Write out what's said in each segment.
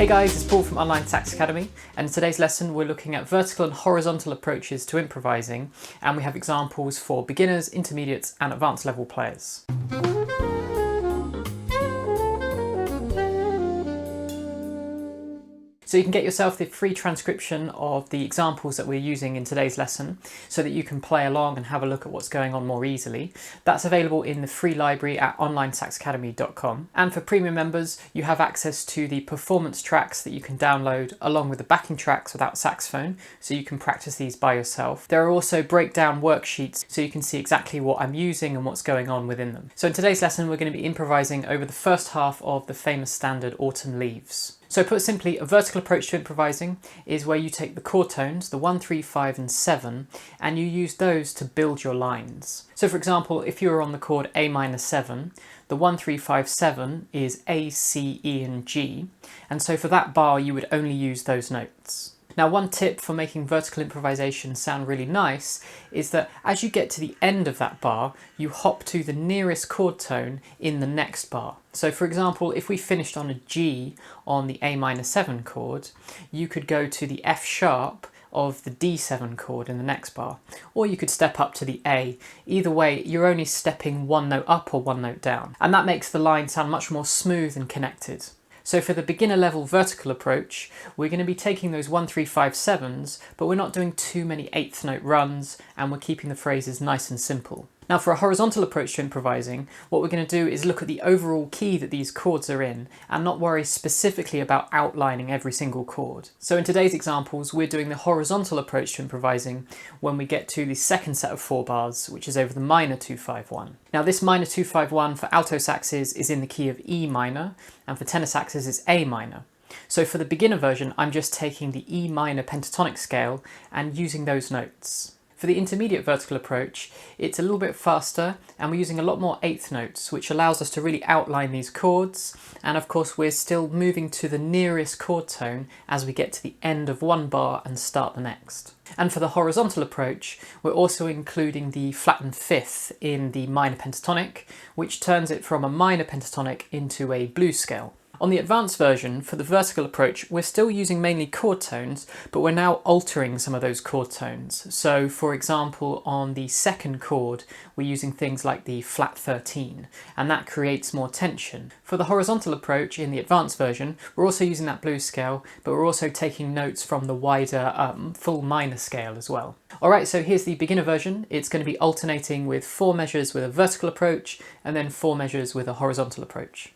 Hey guys, it's Paul from Online Sax Academy, and in today's lesson we're looking at vertical and horizontal approaches to improvising, and we have examples for beginners, intermediates and advanced level players. So you can get yourself the free transcription of the examples that we're using in today's lesson so that you can play along and have a look at what's going on more easily. That's available in the free library at onlinesaxacademy.com. And for premium members, you have access to the performance tracks that you can download along with the backing tracks without saxophone, so you can practice these by yourself. There are also breakdown worksheets so you can see exactly what I'm using and what's going on within them. So in today's lesson, we're going to be improvising over the first half of the famous standard Autumn Leaves. So put simply, a vertical approach to improvising is where you take the chord tones, the 1, 3, 5 and 7, and you use those to build your lines. So for example, if you were on the chord A minor 7, the 1, 3, 5, 7 is A, C, E and G, and so for that bar you would only use those notes. Now, one tip for making vertical improvisation sound really nice is that as you get to the end of that bar, you hop to the nearest chord tone in the next bar. So for example, if we finished on a G on the A minor 7 chord, you could go to the F sharp of the D7 chord in the next bar, or you could step up to the A. Either way, you're only stepping one note up or one note down, and that makes the line sound much more smooth and connected. So for the beginner level vertical approach, we're going to be taking those 1, 3, 5, 7s, but we're not doing too many 8th note runs, and we're keeping the phrases nice and simple. Now for a horizontal approach to improvising, what we're going to do is look at the overall key that these chords are in and not worry specifically about outlining every single chord. So in today's examples, we're doing the horizontal approach to improvising when we get to the second set of 4 bars, which is over the minor 2-5-1. Now this minor 2-5-1 for alto saxes is in the key of E minor, and for tenor saxes is A minor. So for the beginner version, I'm just taking the E minor pentatonic scale and using those notes. For the intermediate vertical approach, it's a little bit faster and we're using a lot more 8th notes, which allows us to really outline these chords. And of course, we're still moving to the nearest chord tone as we get to the end of one bar and start the next. And for the horizontal approach, we're also including the flattened 5th in the minor pentatonic, which turns it from a minor pentatonic into a blues scale. On the advanced version, for the vertical approach, we're still using mainly chord tones, but we're now altering some of those chord tones. So for example, on the second chord, we're using things like the flat 13, and that creates more tension. For the horizontal approach in the advanced version, we're also using that blues scale, but we're also taking notes from the wider full minor scale as well. Alright, so here's the beginner version. It's going to be alternating with 4 measures with a vertical approach, and then 4 measures with a horizontal approach.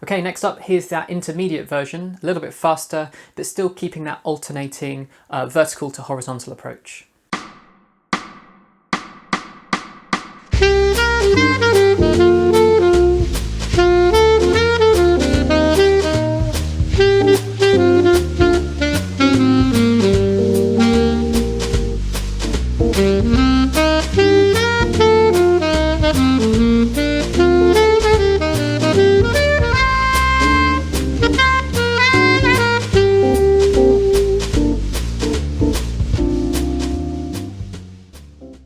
Okay, next up, here's that intermediate version, a little bit faster, but still keeping that alternating vertical to horizontal approach.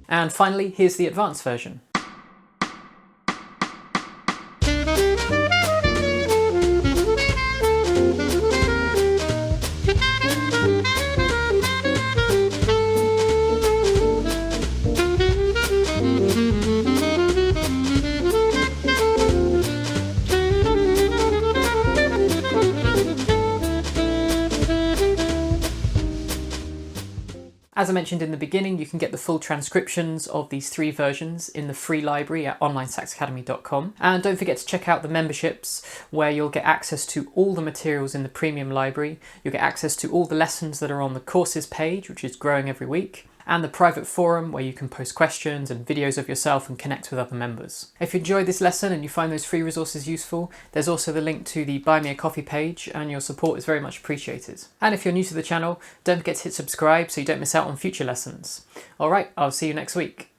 And finally, here's the advanced version. As I mentioned in the beginning, you can get the full transcriptions of these 3 versions in the free library at onlinesaxacademy.com. And don't forget to check out the memberships, where you'll get access to all the materials in the premium library. You'll get access to all the lessons that are on the courses page, which is growing every week. and the private forum where you can post questions and videos of yourself and connect with other members. If you enjoyed this lesson and you find those free resources useful, there's also the link to the Buy Me a Coffee page, and your support is very much appreciated. And if you're new to the channel, don't forget to hit subscribe so you don't miss out on future lessons. Alright, I'll see you next week.